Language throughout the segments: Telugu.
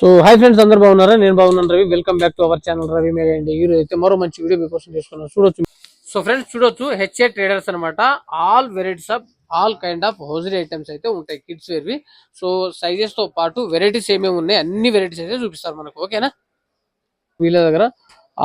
సో హాయ్ ఫ్రెండ్స్, అందరు బాగున్నారా? నేను బాగున్నాను Ravi. Welcome back to our channel Ravi media అండి. ఈ రోజు అయితే మరో మంచి వీడియో మీకోసం చేసుకున్నాను, చూడొచ్చు. సో ఫ్రెండ్స్ చూడొచ్చు, హెచ్ఏ ట్రేడర్స్ అనమాట. All varieties of all kind of hosiery items అయితే ఉంటాయి, కిడ్స్ వేర్వి. సో సైజెస్ తో పాటు వెరైటీస్ ఏమేమి ఉన్నాయి అన్ని వెరైటీస్ అయితే చూపిస్తారు మనకు, ఓకేనా. వీళ్ళ దగ్గర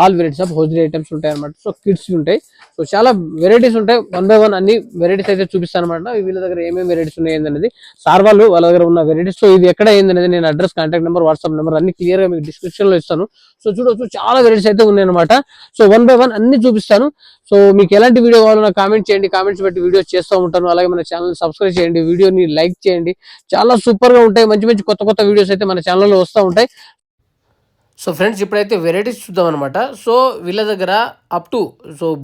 all varieties of hosiery items ఉంటాయి అనమాట. సో కిడ్స్ ఉంటాయి, సో చాలా వెరైటీస్ ఉంటాయి. వన్ బై వన్ అన్ని వెరైటీస్ అయితే చూపిస్తాను అనమాట. వీళ్ళ దగ్గర ఏమేమి వెరైటీస్ ఉన్నాయి ఏందనేది సార్ వాళ్ళ దగ్గర ఉన్న వెరైటీస్. సో ఇది ఎక్కడ ఏందనేది నేను address, contact number, WhatsApp number అన్ని క్లియర్ గా మీకు డిస్క్రిప్షన్ లో ఇస్తాను. సో చూడొచ్చు, చాలా వెరైటీస్ అయితే ఉన్నాయి అనమాట. సో వన్ బై వన్ అన్ని చూపిస్తాను. సో మీకు ఎలాంటి వీడియో కావాలన్నా కామెంట్ చేయండి, కామెంట్స్ బట్టి వీడియోస్ చేస్తూ ఉంటాను. అలాగే మన ఛానల్ సబ్స్క్రైబ్ చేయండి, వీడియోని లైక్ చేయండి. చాలా సూపర్ గా ఉంటాయి, మంచి మంచి కొత్త కొత్త వీడియోస్ అయితే మన ఛానల్లో వస్తూ ఉంటాయి. సో ఫ్రెండ్స్ ఇప్పుడైతే వెరైటీస్ చూద్దాం అనమాట. సో వీళ్ళ దగ్గర అప్ టు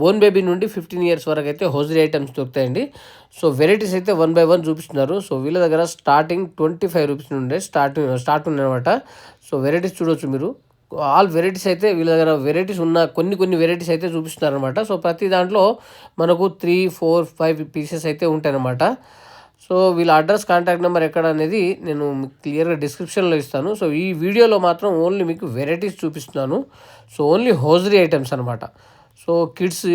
బోన్ బేబీ నుండి 15 years వరకు అయితే హోజరీ ఐటమ్స్ దొరుకుతాయండి. సో వెరైటీస్ అయితే వన్ బై వన్ చూపిస్తున్నారు. సో వీళ్ళ దగ్గర స్టార్టింగ్ 25 రూపీస్ నుండే స్టార్ట్ ఉందన్నమాట. సో వెరైటీస్ చూడొచ్చు మీరు. ఆల్ వెరైటీస్ అయితే వీళ్ళ దగ్గర వెరైటీస్ ఉన్న కొన్ని వెరైటీస్ అయితే చూపిస్తున్నారు అనమాట. సో ప్రతి దాంట్లో మనకు 3, 4, 5 పీసెస్ అయితే ఉంటాయి అనమాట. సో వీళ్ళ అడ్రస్, కాంటాక్ట్ నెంబర్ ఎక్కడ అనేది నేను మీకు క్లియర్గా డిస్క్రిప్షన్లో ఇస్తాను. సో ఈ వీడియోలో మాత్రం ఓన్లీ మీకు వెరైటీస్ చూపిస్తున్నాను. సో ఓన్లీ హోజరీ ఐటమ్స్ అనమాట. సో కిడ్స్,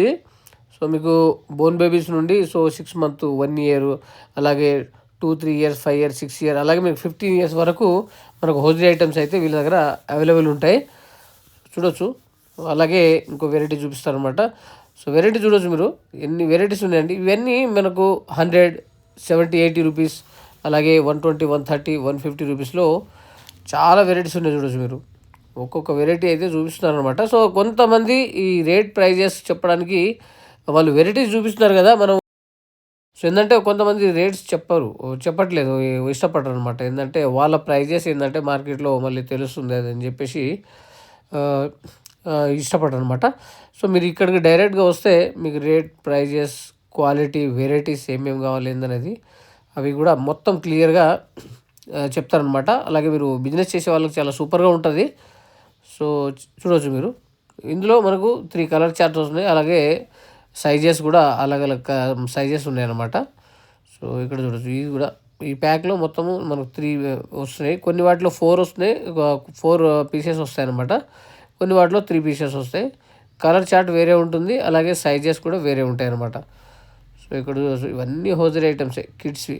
సో మీకు బోన్ బేబీస్ నుండి 6 months, 1 year, అలాగే 2, 3 years, 5 years, 6 years, అలాగే మీకు 15 years వరకు మనకు హోజరీ ఐటమ్స్ అయితే వీళ్ళ దగ్గర అవైలబుల్ ఉంటాయి, చూడొచ్చు. అలాగే ఇంకో వెరైటీ చూపిస్తారు అనమాట. సో వెరైటీ చూడొచ్చు మీరు, ఎన్ని వెరైటీస్ ఉన్నాయండి. ఇవన్నీ మనకు 100, 70, 80 రూపీస్, అలాగే 120, 130, 150 రూపీస్లో చాలా వెరైటీస్ ఉన్నాయి, చూడొచ్చు మీరు. ఒక్కొక్క వెరైటీ అయితే చూపిస్తున్నారు అనమాట. సో కొంతమంది ఈ రేట్ ప్రైజెస్ చెప్పడానికి వాళ్ళు వెరైటీస్ చూపిస్తున్నారు కదా, మనం సో ఏంటంటే కొంతమంది రేట్స్ చెప్పట్లేదు, ఇష్టపడరు అనమాట. ఏంటంటే వాళ్ళ ప్రైజెస్ ఏంటంటే మార్కెట్లో మళ్ళీ తెలుస్తుంది అది అని చెప్పేసి ఇష్టపడరు అనమాట. సో మీరు ఇక్కడికి డైరెక్ట్గా వస్తే మీకు రేట్, ప్రైజెస్, క్వాలిటీ, వెరైటీస్ ఏమేమి కావాలి ఏందనేది అవి కూడా మొత్తం క్లియర్గా చెప్తారనమాట. అలాగే మీరు బిజినెస్ చేసే వాళ్ళకి చాలా సూపర్గా ఉంటుంది. సో చూడవచ్చు మీరు, ఇందులో మనకు 3 కలర్ చార్ట్స్ ఉన్నాయి, అలాగే సైజెస్ కూడా అలగ్ సైజెస్ ఉన్నాయన్నమాట. సో ఇక్కడ చూడవచ్చు, ఇది కూడా ఈ ప్యాక్లో మొత్తము మనకు 3 వస్తున్నాయి. కొన్ని వాటిలో 4 వస్తున్నాయి, 4 పీసెస్ వస్తాయి అన్నమాట. కొన్ని వాటిలో 3 పీసెస్ వస్తాయి. కలర్ చార్ట్ వేరే ఉంటుంది, అలాగే సైజెస్ కూడా వేరే ఉంటాయి అన్నమాట. సో ఇక్కడ ఇవన్నీ హోజరీ ఐటమ్సే, కిడ్స్వి.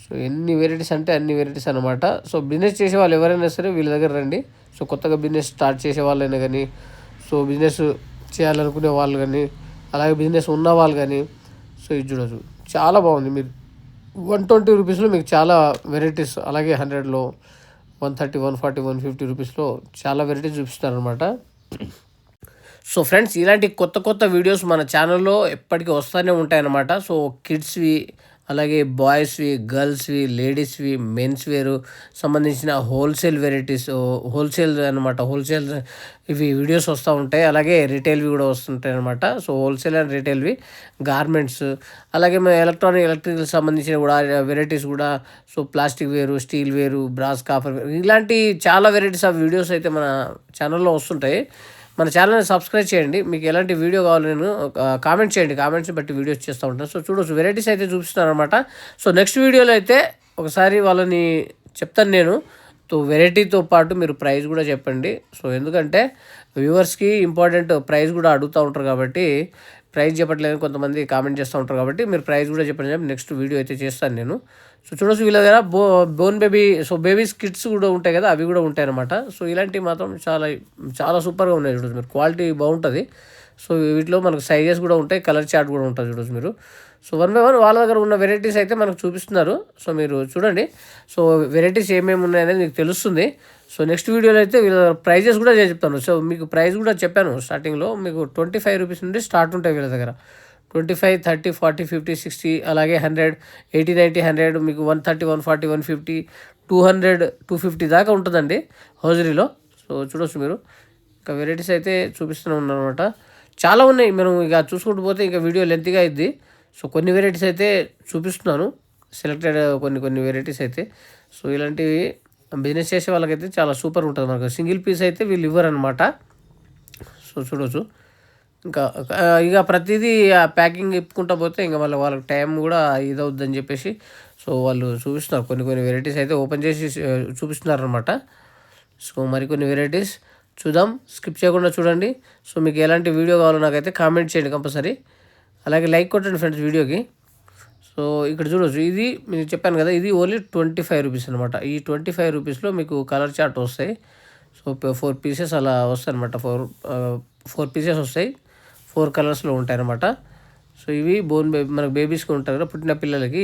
సో ఎన్ని వెరైటీస్ అంటే అన్ని వెరైటీస్ అనమాట. సో బిజినెస్ చేసే వాళ్ళు ఎవరైనా సరే వీళ్ళ దగ్గర రండి. సో కొత్తగా బిజినెస్ స్టార్ట్ చేసే వాళ్ళైనా కానీ, సో బిజినెస్ చేయాలనుకునే వాళ్ళు కానీ, అలాగే బిజినెస్ ఉన్న వాళ్ళు కానీ. సో ఇది చూడవచ్చు, చాలా బాగుంది. మీరు 120 రూపీస్లో మీకు చాలా వెరైటీస్, అలాగే 100లో 130, 140, 150 రూపీస్లో చాలా వెరైటీస్ చూపిస్తారనమాట. సో ఫ్రెండ్స్ ఇలాంటి కొత్త వీడియోస్ మన ఛానల్లో ఎప్పటికీ వస్తూనే ఉంటాయన్నమాట. సో కిడ్స్వి, అలాగే బాయ్స్వి, గర్ల్స్వి, లేడీస్వి, మెన్స్ వేరు సంబంధించిన హోల్సేల్ వెరైటీస్, హోల్సేల్ అనమాట. హోల్సేల్ ఇవి వీడియోస్ వస్తూ ఉంటాయి, అలాగే రిటైల్వి కూడా వస్తుంటాయి అనమాట. సో హోల్సేల్ అండ్ రిటైల్వి, గార్మెంట్స్, అలాగే మన ఎలక్ట్రికల్ సంబంధించిన కూడా వెరైటీస్ కూడా. సో ప్లాస్టిక్ వేరు, స్టీల్ వేరు, బ్రాస్, కాపర్ వేరు, ఇలాంటి చాలా వెరైటీస్ ఆఫ్ వీడియోస్ అయితే మన ఛానల్లో వస్తుంటాయి. మన ఛానల్ని సబ్స్క్రైబ్ చేయండి. మీకు ఎలాంటి వీడియో కావాలి నేను కామెంట్ చేయండి, కామెంట్స్ బట్టి వీడియోస్ చేస్తూ ఉంటాను. సో చూడవచ్చు, వెరైటీస్ అయితే చూపిస్తున్నాను అనమాట. సో నెక్స్ట్ వీడియోలో అయితే ఒకసారి వాళ్ళని చెప్తాను నేను. సో వెరైటీతో పాటు మీరు ప్రైస్ కూడా చెప్పండి. సో ఎందుకంటే వ్యూవర్స్కి ఇంపార్టెంట్, ప్రైస్ కూడా అడుగుతూ ఉంటారు కాబట్టి. ప్రైస్ చెప్పట్లేదు కొంతమంది కామెంట్ చేస్తూ ఉంటారు కాబట్టి మీరు ప్రైస్ కూడా చెప్పండి, నెక్స్ట్ వీడియో అయితే చేస్తాను నేను. సో చూడవచ్చు, వీళ్ళ దగ్గర born baby, so babies kits కూడా ఉంటాయి కదా, అవి కూడా ఉంటాయి అనమాట. సో ఇలాంటివి మాత్రం చాలా సూపర్గా ఉన్నాయి, చూడవచ్చు మీరు. క్వాలిటీ బాగుంటుంది. సో వీటిలో మనకు సైజెస్ కూడా ఉంటాయి, కలర్ చార్ట్ కూడా ఉంటుంది, చూడవచ్చు మీరు. సో వన్ బై వన్ వాళ్ళ దగ్గర ఉన్న వెరైటీస్ అయితే మనకు చూపిస్తున్నారు. సో మీరు చూడండి, సో వెరైటీస్ ఏమేమి ఉన్నాయనేది మీకు తెలుస్తుంది. సో నెక్స్ట్ వీడియోలో అయితే వీళ్ళ ప్రైజెస్ కూడా నేను చెప్తాను. సో మీకు ప్రైస్ కూడా చెప్పాను స్టార్టింగ్లో, మీకు 25 రూపీస్ నుండి స్టార్ట్ ఉంటాయి వీళ్ళ దగ్గర. 25, 30, 40, 50, 60, అలాగే 100, 80, 90, 100, మీకు 130, 140, 150, 200, 250 దాకా ఉంటుందండి హోజరీలో. సో చూడవచ్చు మీరు, ఇంకా వెరైటీస్ అయితే చూపిస్తూనే ఉన్నాను అనమాట. చాలా ఉన్నాయి, మనం ఇక చూసుకుంటూ పోతే ఇంకా వీడియో లెంత్గా అయింది. సో కొన్ని వెరైటీస్ అయితే చూపిస్తున్నాను, సెలెక్టెడ్ కొన్ని వెరైటీస్ అయితే. సో ఇలాంటివి బిజినెస్ చేసే వాళ్ళకైతే చాలా సూపర్ ఉంటుంది. మనకు సింగిల్ పీస్ అయితే వీళ్ళు ఇవ్వరనమాట. సో చూడవచ్చు, ఇంకా ఇక ప్రతిదీ ప్యాకింగ్ ఇప్పుకుంటా పోతే ఇంకా మళ్ళీ వాళ్ళకి టైం కూడా ఇదవుద్దని చెప్పేసి సో వాళ్ళు చూపిస్తున్నారు. కొన్ని వెరైటీస్ అయితే ఓపెన్ చేసి చూపిస్తున్నారు అనమాట. సో మరికొన్ని వెరైటీస్ చూద్దాం, స్కిప్ చేయకుండా చూడండి. సో మీకు ఎలాంటి వీడియో కావాలో నాకైతే కామెంట్ చేయండి కంపల్సరీ. అలాగే లైక్ కొట్టండి ఫ్రెండ్స్ వీడియోకి. సో ఇక్కడ చూడవచ్చు, ఇది మీకు చెప్పాను కదా, ఇది ఓన్లీ 25 రూపీస్ అనమాట. ఈ 25 రూపీస్లో మీకు కలర్ చార్ట్ వస్తాయి. సో 4 పీసెస్ అలా వస్తాయి అనమాట. 4 పీసెస్ వస్తాయి, 4 కలర్స్లో ఉంటాయి అనమాట. సో ఇవి మనకు బేబీస్కి ఉంటారు కదా, పుట్టిన పిల్లలకి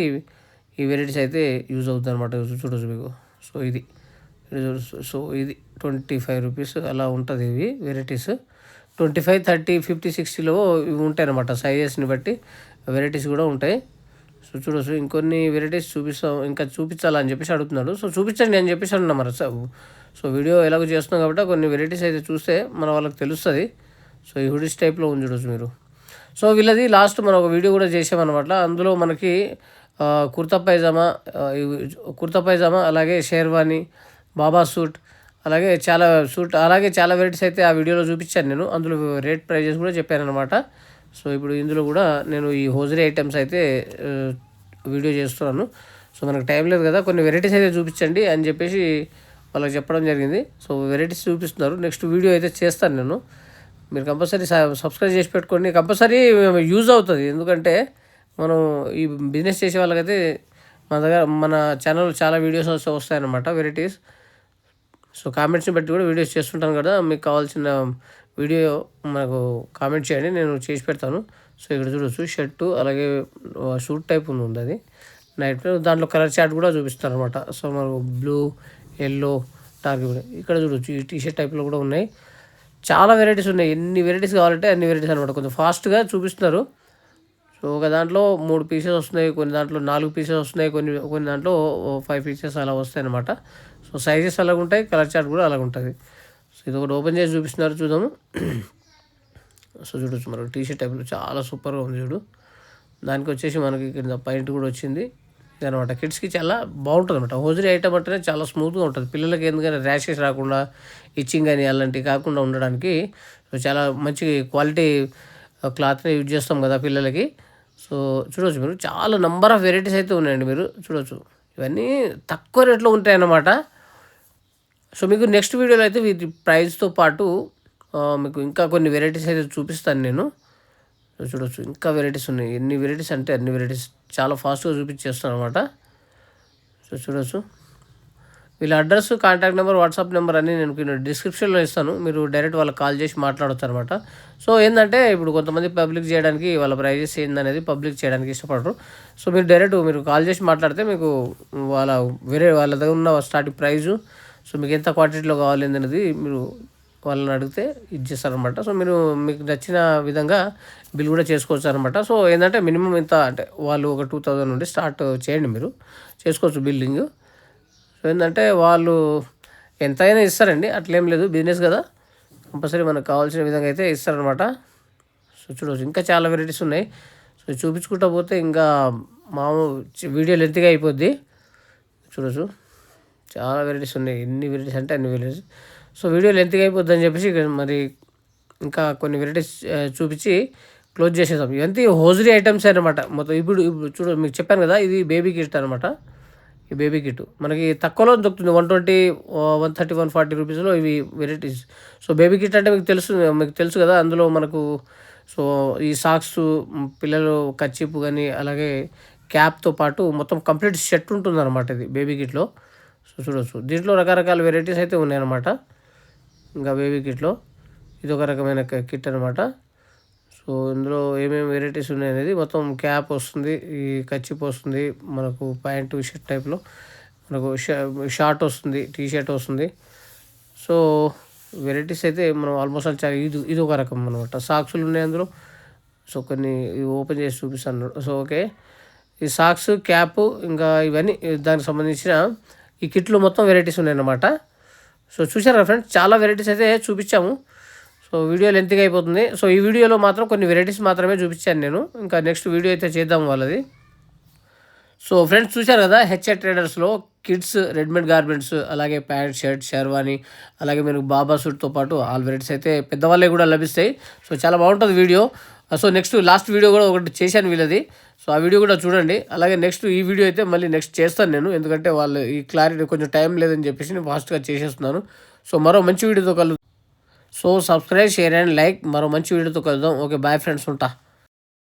ఈ వెరైటీస్ అయితే యూజ్ అవుతుంది అనమాట. చూడవచ్చు మీకు. సో ఇది సో ఇది 25 రూపీస్ అలా ఉంటుంది. ఇవి వెరైటీస్ 25, 30, 50, 60లో ఇవి ఉంటాయి అనమాట. సైజెస్ని బట్టి వెరైటీస్ కూడా ఉంటాయి. సో చూడవచ్చు, ఇంకొన్ని వెరైటీస్ ఇంకా చూపించాలని చెప్పేసి అడుగుతున్నాడు. సో చూపించండి అని చెప్పేసి అన్నా మరి. సో వీడియో ఎలాగో చేస్తున్నాం కాబట్టి కొన్ని వెరైటీస్ అయితే చూస్తే మన వాళ్ళకి తెలుస్తుంది. సో ఈ హుడీస్ టైప్లో ఉంది చూడవచ్చు మీరు. సో వీళ్ళది లాస్ట్ మనం ఒక వీడియో కూడా చేసామన్నమాట. అందులో మనకి కుర్తా పైజామా అలాగే షేర్వానీ, బాబా సూట్, అలాగే చాలా వెరైటీస్ అయితే ఆ వీడియోలో చూపించాను నేను. అందులో రేట్ ప్రైజెస్ కూడా చెప్పాను అనమాట. సో ఇప్పుడు ఇందులో కూడా నేను ఈ హోజరీ ఐటమ్స్ అయితే వీడియో చేస్తున్నాను. సో మనకు టైం లేదు కదా, కొన్ని వెరైటీస్ అయితే చూపించండి అని చెప్పేసి వాళ్ళకి చెప్పడం జరిగింది. సో వెరైటీస్ చూపిస్తున్నారు. నెక్స్ట్ వీడియో అయితే చేస్తాను నేను. మీరు కంపల్సరీ సబ్స్క్రైబ్ చేసి పెట్టుకోండి. కంపల్సరీ యూజ్ అవుతుంది. ఎందుకంటే మనం ఈ బిజినెస్ చేసే వాళ్ళకైతే మన ఛానల్లో చాలా వీడియోస్ వస్తాయన్నమాట వెరైటీస్. సో కామెంట్స్ని బట్టి కూడా వీడియోస్ చేస్తుంటాను కదా, మీకు కావాల్సిన వీడియో మనకు కామెంట్ చేయండి, నేను చేసి పెడతాను. సో ఇక్కడ చూడవచ్చు, షర్టు అలాగే షూట్ టైప్ ఉంది అది నైట్. దాంట్లో కలర్ చార్ట్ కూడా చూపిస్తారు అనమాట. సో మనకు బ్లూ, ఎల్లో, డార్క్ కూడా ఇక్కడ చూడవచ్చు. ఈ టీషర్ట్ టైప్లో కూడా ఉన్నాయి. చాలా వెరైటీస్ ఉన్నాయి. ఎన్ని వెరైటీస్ కావాలంటే అన్ని వెరైటీస్ అనమాట. కొంచెం ఫాస్ట్గా చూపిస్తున్నారు. సో ఒక దాంట్లో 3 పీసెస్ వస్తున్నాయి, కొన్ని దాంట్లో 4 పీసెస్ వస్తున్నాయి, కొన్ని దాంట్లో 5 పీసెస్ అలా వస్తాయి అనమాట. సో సైజెస్ అలాగ ఉంటాయి, కలర్ చార్ట్ కూడా అలాగ ఉంటుంది. సో ఇది ఒకటి ఓపెన్ చేసి చూపిస్తున్నారు, చూద్దాము. సో చూడవచ్చు మనకు టీషర్ట్ టైప్లో చాలా సూపర్గా ఉంది చూడు. దానికి వచ్చేసి మనకి కింద పాయింట్ కూడా వచ్చింది అనమాట. కిడ్స్కి చాలా బాగుంటుంది అనమాట. హోజరీ ఐటమ్ అంటేనే చాలా స్మూత్గా ఉంటుంది. పిల్లలకి ఎందుకంటే ర్యాషెస్ రాకుండా, ఇచ్చింగ్ అని అలాంటివి కాకుండా ఉండడానికి సో చాలా మంచి క్వాలిటీ క్లాత్ని యూజ్ చేస్తాం కదా పిల్లలకి. సో చూడవచ్చు మీరు, చాలా నంబర్ ఆఫ్ వెరైటీస్ అయితే ఉన్నాయండి. మీరు చూడవచ్చు, ఇవన్నీ తక్కువ రేట్లో ఉంటాయి అన్నమాట. సో మీకు నెక్స్ట్ వీడియోలో అయితే వీటి ప్రైస్తో పాటు మీకు ఇంకా కొన్ని వెరైటీస్ అయితే చూపిస్తాను నేను. చూడవచ్చు, ఇంకా వెరైటీస్ ఉన్నాయి. ఎన్ని వెరైటీస్ అంటే అన్ని వెరైటీస్ చాలా ఫాస్ట్గా చూపించేస్తాను అనమాట. సో చూడవచ్చు, వీళ్ళ address, contact number, WhatsApp number అన్నీ నేను డిస్క్రిప్షన్లో ఇస్తాను. మీరు డైరెక్ట్ వాళ్ళకి కాల్ చేసి మాట్లాడవచ్చు అనమాట. సో ఏంటంటే ఇప్పుడు కొంతమంది పబ్లిక్ చేయడానికి వాళ్ళ ప్రైజెస్ ఏందనేది పబ్లిక్ చేయడానికి ఇష్టపడరు. సో మీరు డైరెక్ట్ కాల్ చేసి మాట్లాడితే మీకు వాళ్ళ దగ్గర ఉన్న స్టార్టింగ్ ప్రైజు, సో మీకు ఎంత క్వాంటిటీలో కావాలి అనేది మీరు వాళ్ళని అడిగితే ఇచ్చేస్తారనమాట. సో మీకు నచ్చిన విధంగా బిల్ కూడా చేసుకోవచ్చు అనమాట. సో ఏంటంటే మినిమం ఇంత అంటే వాళ్ళు ఒక 2000 నుండి స్టార్ట్ చేయండి, మీరు చేసుకోవచ్చు బిల్లింగ్. సో ఏంటంటే వాళ్ళు ఎంతైనా ఇస్తారండి, అట్లేం లేదు, బిజినెస్ కదా, కంపల్సరీ మనకు కావాల్సిన విధంగా అయితే ఇస్తారనమాట. సో చూడవచ్చు, ఇంకా చాలా వెరైటీస్ ఉన్నాయి. సో చూపించుకుంటూ పోతే ఇంకా వీడియో లెంత్గా అయిపోద్ది. చూడవచ్చు, చాలా వెరైటీస్ ఉన్నాయి. ఎన్ని వెరైటీస్ అంటే అన్ని వెరైటీస్. సో వీడియో లెంత్గా అయిపోద్ది అని చెప్పేసి మరి ఇంకా కొన్ని వెరైటీస్ చూపించి క్లోజ్ చేసేద్దాం. ఇవంతా హోజరీ ఐటమ్స్ అనమాట మొత్తం. ఇప్పుడు మీకు చెప్పాను కదా, ఇది బేబీ కిట్ అనమాట. ఈ బేబీ కిట్ మనకి తక్కువలో దొరుకుతుంది. 120, 130, 140 రూపీస్లో ఇవి వెరైటీస్. సో బేబీ కిట్ అంటే మీకు తెలుసు కదా, అందులో మనకు సో ఈ సాక్స్, పిల్లలు కచ్చిపు కానీ అలాగే క్యాప్తో పాటు మొత్తం కంప్లీట్ సెట్ ఉంటుంది అనమాట ఇది బేబీ కిట్లో. సో చూడవచ్చు, దీంట్లో రకరకాల వెరైటీస్ అయితే ఉన్నాయన్నమాట. ఇంకా బేబీ కిట్లో ఇది ఒక రకమైన కిట్ అనమాట. సో ఇందులో ఏమేమి వెరైటీస్ ఉన్నాయనేది మొత్తం క్యాప్ వస్తుంది, ఈ కచ్చిప్ వస్తుంది, మనకు ప్యాంటు షర్ట్ టైప్లో మనకు షార్ట్ వస్తుంది, టీ షర్ట్ వస్తుంది. సో వెరైటీస్ అయితే మనం ఆల్మోస్ట్ చాలా ఇది ఒక రకం అనమాట. సాక్సులు ఉన్నాయి అందులో. సో కొన్ని ఓపెన్ చేసి చూపిస్తాను. సో ఓకే, ఈ సాక్స్, క్యాప్, ఇంకా ఇవన్నీ దానికి సంబంధించిన ఈ కిట్లో మొత్తం వెరైటీస్ ఉన్నాయన్నమాట. సో చూసారా ఫ్రెండ్స్, చాలా వెరైటీస్ అయితే చూపించాము. సో వీడియో లెంత్గా అయిపోతుంది. సో ఈ వీడియోలో మాత్రం కొన్ని వెరైటీస్ మాత్రమే చూపించాను నేను. ఇంకా నెక్స్ట్ వీడియో అయితే చేద్దాం వాళ్ళది. సో ఫ్రెండ్స్ చూశారు కదా, హెచ్ఏ ట్రేడర్స్లో కిడ్స్ రెడీమేడ్ గార్మెంట్స్, అలాగే ప్యాంట్, షర్ట్, షెర్వానీ, అలాగే మీరు బాబా సూట్తో పాటు ఆల్ వెరైటీస్ అయితే పెద్దవాళ్ళే కూడా లభిస్తాయి. సో చాలా బాగుంటుంది video. So next last video కూడా ఒకటి చేశాను వీళ్ళది. సో ఆ వీడియో కూడా చూడండి. అలాగే నెక్స్ట్ ఈ వీడియో అయితే మళ్ళీ నెక్స్ట్ చేస్తాను నేను, ఎందుకంటే వాళ్ళు ఈ క్లారిటీ కొంచెం టైం లేదని చెప్పేసి నేను ఫాస్ట్గా చేసేస్తున్నాను. సో మరో మంచి వీడియోతో so subscribe, share and like. మరో మంచి వీడియోతో కలుద్దాం. ఓకే, బాయ్ ఫ్రెండ్స్, ఉంటా.